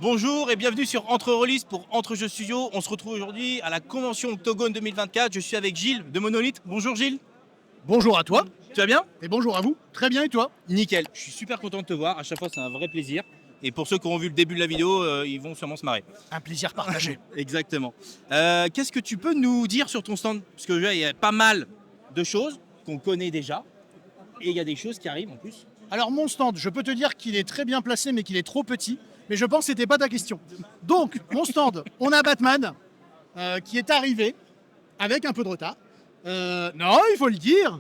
Bonjour et bienvenue sur Entre Release pour Entre Jeux Studio. On se retrouve aujourd'hui à la convention Octogone 2024. Je suis avec Gilles de Monolith. Bonjour Gilles. Bonjour à toi Tu vas bien? et bonjour à vous. Très bien et toi? Nickel. Je suis super content de te voir. À chaque fois, c'est un vrai plaisir. Et pour ceux qui auront vu le début de la vidéo, ils vont sûrement se marrer. Un plaisir partagé. Exactement. Qu'est-ce que tu peux nous dire sur ton stand? Parce que il y a pas mal de choses qu'on connaît déjà. Et il y a des choses qui arrivent en plus. Alors mon stand, je peux te dire qu'il est très bien placé mais qu'il est trop petit. Mais je pense que c'était pas ta question. Donc mon stand, on a Batman qui est arrivé avec un peu de retard. Non, il faut le dire,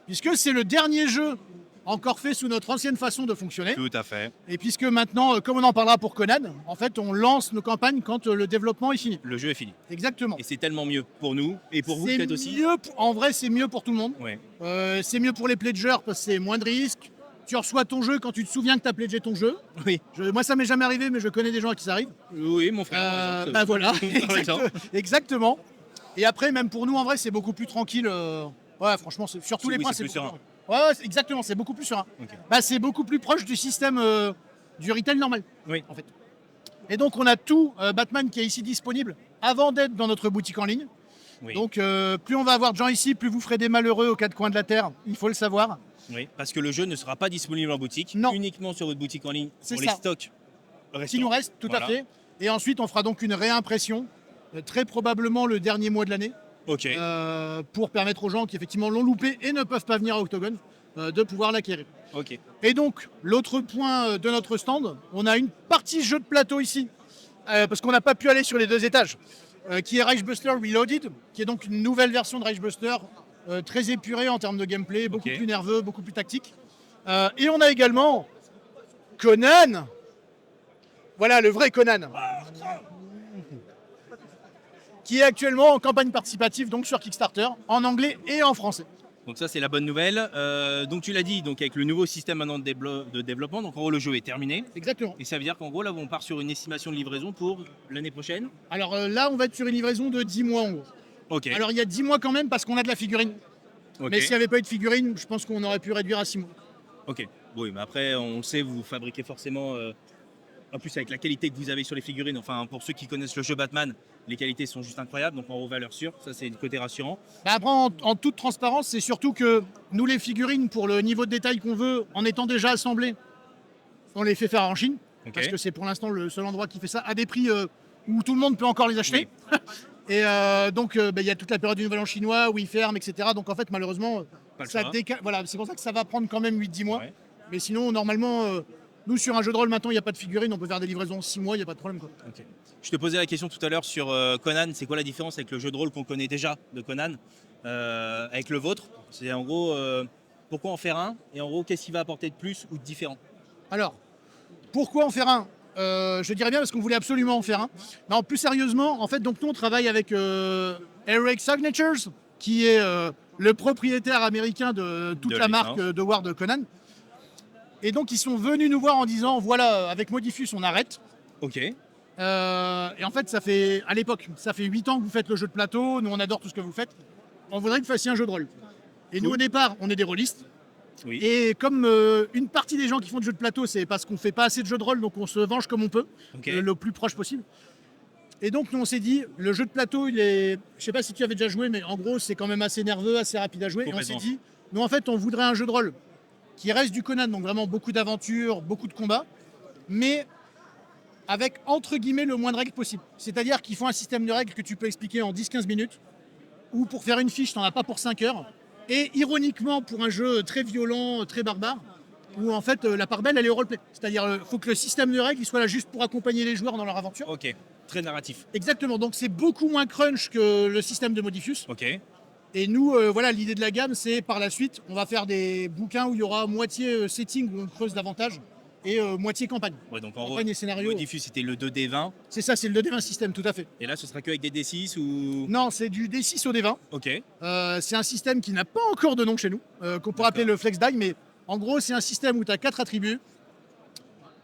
puisque c'est le dernier jeu encore fait sous notre ancienne façon de fonctionner. Tout à fait. Et puisque maintenant, comme on en parlera pour Conan, en fait on lance nos campagnes quand le développement est fini. Le jeu est fini. Exactement. Et c'est tellement mieux pour nous et pour vous C'est peut-être aussi. en vrai, c'est mieux pour tout le monde. Ouais. C'est mieux pour les pledgers parce que c'est moins de risques. Tu reçois ton jeu quand tu te souviens que tu as pledgé ton jeu. Oui. Moi, ça m'est jamais arrivé, mais je connais des gens à qui ça arrive. Oui, mon frère. par exemple. Bah voilà, Par exemple. exactement. Et après, même pour nous, en vrai, c'est beaucoup plus tranquille. Ouais, franchement, sur tous les Oui, points, c'est plus beaucoup serein. Ouais, exactement, c'est beaucoup plus serein. Ok. Bah, c'est beaucoup plus proche du système du retail normal, Oui. en fait. Et donc, on a tout Batman qui est ici disponible avant d'être dans notre boutique en ligne. Oui. Donc, plus on va avoir de gens ici, plus vous ferez des malheureux aux quatre coins de la Terre. Il faut le savoir. Oui, parce que le jeu ne sera pas disponible en boutique, Non. uniquement sur votre boutique en ligne C'est pour les ça. stocks Qui restants. nous reste, tout Voilà. à fait. Et ensuite, on fera donc une réimpression, très probablement le dernier mois de l'année, Ok. pour permettre aux gens qui effectivement l'ont loupé et ne peuvent pas venir à Octogone de pouvoir l'acquérir. Ok. Et donc, l'autre point de notre stand, on a une partie jeu de plateau ici, parce qu'on n'a pas pu aller sur les deux étages, qui est Reichbuster Reloaded, qui est donc une nouvelle version de Reichbuster, très épurée en termes de gameplay, beaucoup Ok. plus nerveux, beaucoup plus tactique. Et on a également Conan. Voilà, le vrai Conan. Qui est actuellement en campagne participative, donc sur Kickstarter, en anglais et en français. Donc ça c'est la bonne nouvelle. Donc tu l'as dit, donc avec le nouveau système maintenant de développement, donc en gros le jeu est terminé. Exactement. Et ça veut dire qu'en gros là on part sur une estimation de livraison pour l'année prochaine. Alors là, on va être sur une livraison de 10 mois en gros. Ok. Alors il y a 10 mois quand même parce qu'on a de la figurine. Ok. Mais s'il n'y avait pas eu de figurine, je pense qu'on aurait pu réduire à 6 mois. Ok. Oui, mais après on le sait, vous fabriquez forcément. En plus avec la qualité que vous avez sur les figurines, enfin pour ceux qui connaissent le jeu Batman, les qualités sont juste incroyables, donc en valeur sûre, ça c'est le côté rassurant. Bah après, en toute transparence, c'est surtout que nous, les figurines, pour le niveau de détail qu'on veut, en étant déjà assemblées, on les fait faire en Chine. Ok. Parce que c'est pour l'instant le seul endroit qui fait ça, à des prix où tout le monde peut encore les acheter. Et donc, il y a toute la période du Nouvel An chinois où ils ferment, etc. Donc en fait, malheureusement, Pas le ça choix. décale. Voilà, c'est pour ça que ça va prendre quand même 8-10 mois. Ouais. Mais sinon, normalement, nous, sur un jeu de rôle, maintenant, il n'y a pas de figurines, on peut faire des livraisons en 6 mois, il n'y a pas de problème, quoi. Ok. Je te posais la question tout à l'heure sur Conan, c'est quoi la différence avec le jeu de rôle qu'on connaît déjà de Conan avec le vôtre? C'est en gros pourquoi en faire un et en gros qu'est-ce qu'il va apporter de plus ou de différent? Alors, pourquoi en faire un? Je dirais bien parce qu'on voulait absolument en faire un. Non, plus sérieusement, en fait, donc nous on travaille avec Heroic Signatures, qui est le propriétaire américain de toute De la la marque licence. de War de Conan. Et donc ils sont venus nous voir en disant voilà, avec Modifus on arrête. Ok. Et en fait, à l'époque, ça fait 8 ans que vous faites le jeu de plateau, nous on adore tout ce que vous faites. On voudrait que vous fassiez un jeu de rôle. Et nous Cool. au départ, on est des rôlistes. Oui. Et comme une partie des gens qui font du jeu de plateau, c'est parce qu'on fait pas assez de jeux de rôle, donc on se venge comme on peut, Ok. le plus proche possible. Et donc nous on s'est dit, le jeu de plateau, je sais pas si tu avais déjà joué, mais en gros c'est quand même assez nerveux, assez rapide à jouer. Et on s'est Complètement. dit, nous en fait on voudrait un jeu de rôle qui reste du Conan, donc vraiment beaucoup d'aventures, beaucoup de combats, mais avec entre guillemets le moins de règles possible. C'est-à-dire qu'ils font un système de règles que tu peux expliquer en 10-15 minutes, ou pour faire une fiche, t'en as pas pour 5 heures. Et ironiquement, pour un jeu très violent, très barbare, où en fait la part belle elle est au roleplay. C'est-à-dire faut que le système de règles il soit là juste pour accompagner les joueurs dans leur aventure. Ok. Très narratif. Exactement, donc c'est beaucoup moins crunch que le système de Modifus. Ok. Et nous, voilà, l'idée de la gamme, c'est par la suite, on va faire des bouquins où il y aura moitié setting, où on creuse davantage, et moitié campagne. Ouais, donc en gros, Campagne et scénario. Modifus c'était le 2D20 C'est ça, c'est le 2D20 système, tout à fait. et là ce sera que avec des D6 ou. Non, c'est du D6 au D20. Ok. C'est un système qui n'a pas encore de nom chez nous, qu'on pourrait appeler le Flex Die, mais en gros, c'est un système où tu as 4 attributs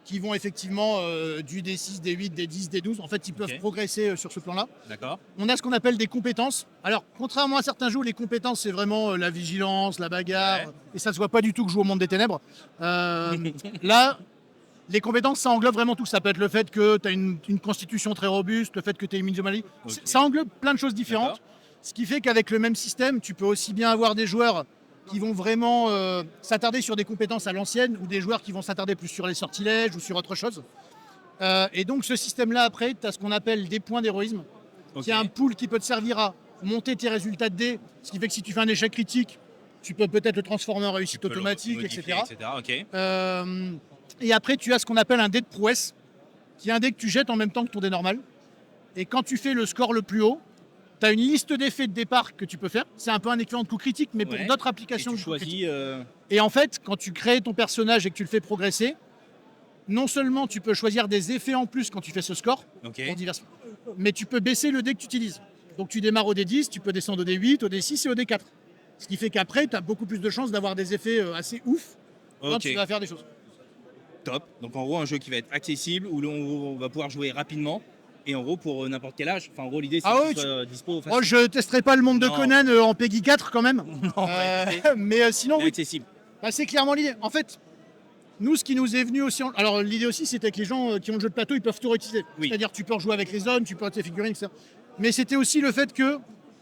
qui vont effectivement du D6, D8, D10, D12. En fait, ils peuvent Ok. progresser sur ce plan-là. D'accord. On a ce qu'on appelle des compétences. Alors, contrairement à certains jeux, les compétences, c'est vraiment la vigilance, la bagarre, Ouais. et ça se voit pas du tout que je joue au monde des ténèbres. Là, Les compétences, ça englobe vraiment tout. Ça peut être le fait que tu as une constitution très robuste, le fait que tu es immunisé aux maladies. Ok. Ça englobe plein de choses différentes. D'accord. Ce qui fait qu'avec le même système, tu peux aussi bien avoir des joueurs qui vont vraiment s'attarder sur des compétences à l'ancienne ou des joueurs qui vont s'attarder plus sur les sortilèges ou sur autre chose. Et donc ce système-là, après, tu as ce qu'on appelle des points d'héroïsme, qui est un pool qui peut te servir à monter tes résultats de dés, ce qui fait que si tu fais un échec critique, tu peux peut-être le transformer en réussite Tu peux le automatique, modifier, etc. Ok. Et après, tu as ce qu'on appelle un dé de prouesse, qui est un dé que tu jettes en même temps que ton dé normal. Et quand tu fais le score le plus haut, tu as une liste d'effets de départ que tu peux faire. C'est un peu un équivalent de coup critique, mais pour Ouais. d'autres Et applications tu de coup critique. choisis. Et en fait, quand tu crées ton personnage et que tu le fais progresser, non seulement tu peux choisir des effets en plus quand tu fais ce score, Ok. pour diverses, mais tu peux baisser le dé que tu utilises. Donc tu démarres au D10, tu peux descendre au D8, au D6 et au D4. Ce qui fait qu'après, tu as beaucoup plus de chances d'avoir des effets assez ouf quand Ok. tu vas faire des choses. Top. Donc en gros, un jeu qui va être accessible, où on va pouvoir jouer rapidement. Et en gros, pour n'importe quel âge. Enfin, en gros, l'idée, c'est Ah que ouais, tu sois dispo Moi, facilement. je testerai pas le monde de Non. Conan en Peggy 4 quand même. Non, Mais sinon, mais oui, accessible. bah, c'est clairement l'idée. En fait, nous, ce qui nous est venu aussi. Alors, l'idée aussi, c'était que les gens qui ont le jeu de plateau, ils peuvent tout réutiliser. Oui. C'est-à-dire, tu peux rejouer avec les zones, tu peux avoir tes figurines, etc. Mais c'était aussi le fait que,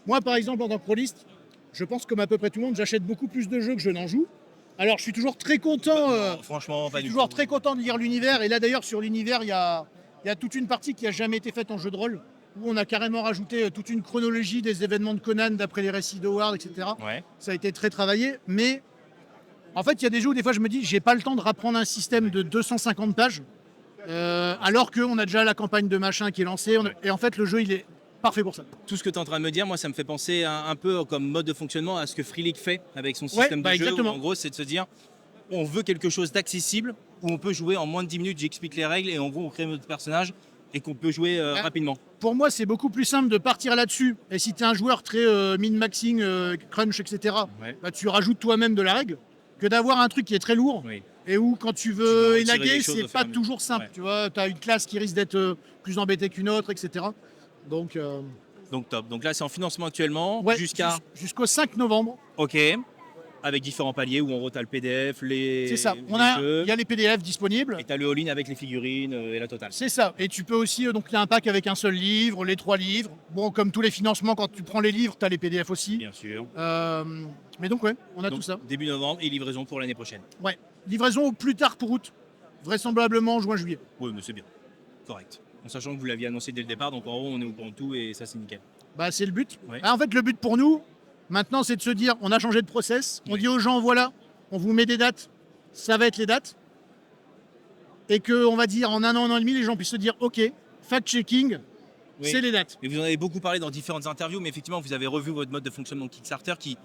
moi, par exemple, en tant que pro-liste, je pense comme à peu près tout le monde, j'achète beaucoup plus de jeux que je n'en joue. Alors, je suis toujours très content. Non, franchement, Je pas suis du toujours tout. très content de lire l'univers. Et là, d'ailleurs, sur l'univers, il y a toute une partie qui a jamais été faite en jeu de rôle, où on a carrément rajouté toute une chronologie des événements de Conan d'après les récits d'Howard, etc. Ouais. Ça a été très travaillé. Mais en fait, il y a des jeux où des fois je me dis, j'ai pas le temps de rapprendre un système de 250 pages, alors qu'on a déjà la campagne de machin qui est lancée. Et en fait, le jeu, il est parfait pour ça. Tout ce que tu es en train de me dire, moi, ça me fait penser un peu comme mode de fonctionnement à ce que Free League fait avec son système de jeu. exactement. Où, en gros, c'est de se dire, on veut quelque chose d'accessible, où on peut jouer en moins de 10 minutes, j'explique les règles, et en gros, on crée notre personnage et qu'on peut jouer rapidement. Pour moi, c'est beaucoup plus simple de partir là-dessus. Et si tu es un joueur très min-maxing, crunch, etc., Ouais. bah, tu rajoutes toi-même de la règle, que d'avoir un truc qui est très lourd. Oui. Et où quand tu Tu veux dois retirer élaguer, des choses au c'est fur et pas à mesure. toujours simple. Ouais. Tu vois, tu as une classe qui risque d'être plus embêtée qu'une autre, etc. Donc, Donc top. Donc là, c'est en financement actuellement ouais, jusqu'à. jusqu'au 5 novembre. Ok. Avec différents paliers où en gros, tu as le PDF, les. C'est ça. les Il jeux, y a les PDF disponibles. et tu as le all-in avec les figurines et la totale. C'est ça. Et tu peux aussi, donc il y a un pack avec un seul livre, les 3 livres. Bon, comme tous les financements, quand tu prends les livres, tu as les PDF aussi. Bien sûr. Mais donc, ouais, on a Donc, tout ça. début novembre et livraison pour l'année prochaine. Ouais. Livraison au plus tard pour août. Vraisemblablement juin-juillet. Oui, mais c'est bien. Correct. En sachant que vous l'aviez annoncé dès le départ, donc en gros, on est au courant de tout et ça, c'est nickel. Bah, c'est le but. Ouais. En fait, le but pour nous, maintenant, c'est de se dire, on a changé de process. On Oui. dit aux gens, voilà, on vous met des dates, ça va être les dates. Et qu'on va dire, en un an et demi, les gens puissent se dire, OK, fact-checking, Oui. c'est les dates. Et vous en avez beaucoup parlé dans différentes interviews, mais effectivement, vous avez revu votre mode de fonctionnement de Kickstarter qui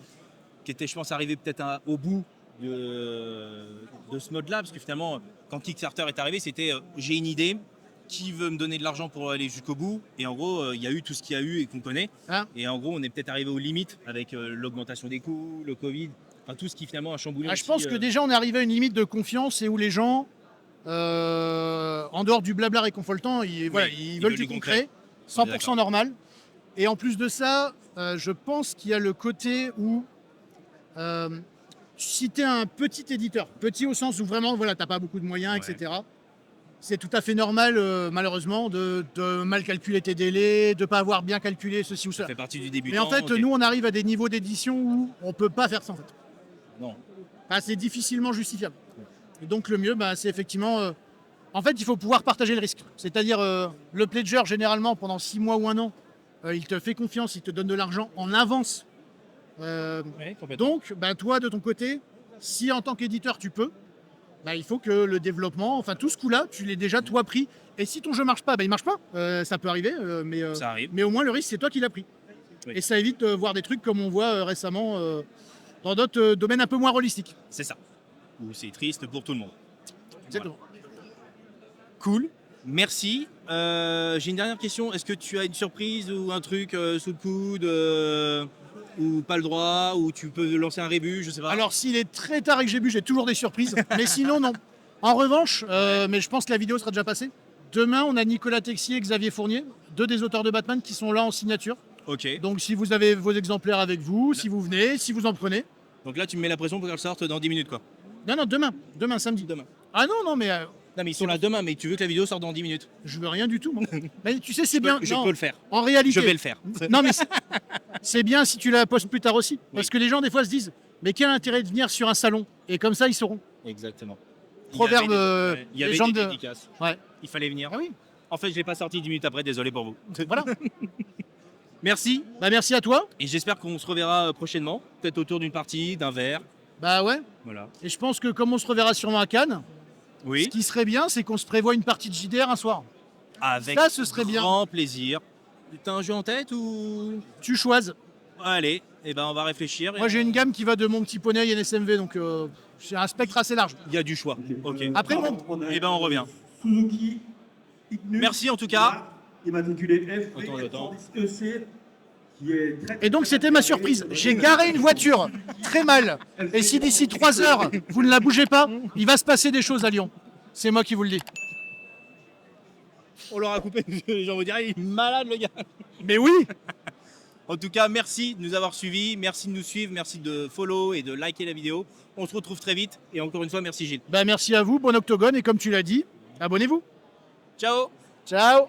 était, je pense, arrivé peut-être au bout de ce mode-là, parce que finalement, quand Kickstarter est arrivé, c'était j'ai une idée, qui veut me donner de l'argent pour aller jusqu'au bout, et en gros, il y a eu tout ce qu'il y a eu et qu'on connaît, Hein. et en gros, on est peut-être arrivé aux limites avec l'augmentation des coûts, le Covid, enfin tout ce qui finalement a chamboulé. Ah, je aussi, pense que déjà, on est arrivé à une limite de confiance et où les gens, en dehors du blabla réconfortant, ils veulent du concret, 100% normal. Et en plus de ça, je pense qu'il y a le côté où, si tu es un petit éditeur, petit au sens où vraiment, voilà, tu n'as pas beaucoup de moyens, Ouais. etc., c'est tout à fait normal, malheureusement, de mal calculer tes délais, de ne pas avoir bien calculé ceci ou ça cela. fait partie du début. Mais en fait, nous, on arrive à des niveaux d'édition où on ne peut pas faire ça, en fait. Non. Enfin, c'est difficilement justifiable. Et donc, le mieux, c'est effectivement... en fait, il faut pouvoir partager le risque. C'est-à-dire, le pledger, généralement, pendant 6 mois ou 1 an, il te fait confiance, il te donne de l'argent en avance. Ouais, complètement. Donc, toi, de ton côté, si en tant qu'éditeur, tu peux, il faut que le développement, enfin, tout ce coup-là, tu l'aies déjà, toi, pris. Et si ton jeu marche pas, il marche pas. Ça peut arriver, Ça arrive. mais au moins, le risque, c'est toi qui l'as pris. Oui. Et ça évite de voir des trucs comme on voit récemment dans d'autres domaines un peu moins rôlistiques. C'est ça. Ou c'est triste pour tout le monde. Exactement. Cool. Merci. J'ai une dernière question. Est-ce que tu as une surprise ou un truc sous le coude ou pas le droit, ou tu peux lancer un rébut, je sais pas. Alors, s'il est très tard et que j'ai bu, j'ai toujours des surprises. Mais sinon, non. En revanche, mais je pense que la vidéo sera déjà passée. Demain, on a Nicolas Texier et Xavier Fournier, 2 des auteurs de Batman, qui sont là en signature. Ok. Donc, si vous avez vos exemplaires avec vous, si vous venez, si vous en prenez. Donc là, tu me mets la pression pour qu'elle sorte dans 10 minutes, quoi. Non, demain, samedi. Demain. Ah non, mais Non, mais ils sont là demain, mais tu veux que la vidéo sorte dans 10 minutes. Je veux rien du tout, moi. Mais tu sais, c'est bien. Je Non, peux le faire. en réalité. Je vais le faire. Non, mais c'est bien si tu la postes plus tard aussi. Parce que les gens, des fois, se disent mais quel intérêt de venir sur un salon? Et comme ça, ils sauront. Exactement. Proverbe, Il y avait légende des de- dédicaces. Ouais. Il fallait venir. Ah oui, En fait, je l'ai pas sorti 10 minutes après, désolé pour vous. voilà. Merci. Bah, merci à toi. Et j'espère qu'on se reverra prochainement, peut-être autour d'une partie, d'un verre. Bah, ouais. Voilà. Et je pense que comme on se reverra sûrement à Cannes, ce Oui. qui serait bien, c'est qu'on se prévoit une partie de JDR un soir. Avec Ça, ce serait bien. grand plaisir. T'as un jeu en tête ou... Tu choisis. Allez, eh ben on va réfléchir. Moi, j'ai une gamme qui va de mon petit poney à NSMV, donc j'ai un spectre assez large. Il y a du choix. Ok. Après, bon, Eh ben on revient. Suzuki Ignus Merci en tout cas. immatriculé FV Attends. EC qui est très et donc c'était ma surprise. J'ai garé une voiture très mal. Et si d'ici 3 heures, vous ne la bougez pas, il va se passer des choses à Lyon. C'est moi qui vous le dis. On l'aura coupé. Les gens vous diraient, il est malade le gars. Mais oui. En tout cas, merci de nous avoir suivis. Merci de nous suivre. Merci de follow et de liker la vidéo. On se retrouve très vite. Et encore une fois, merci Gilles. Bah, merci à vous, bon octogone. Et comme tu l'as dit, abonnez-vous. Ciao. Ciao.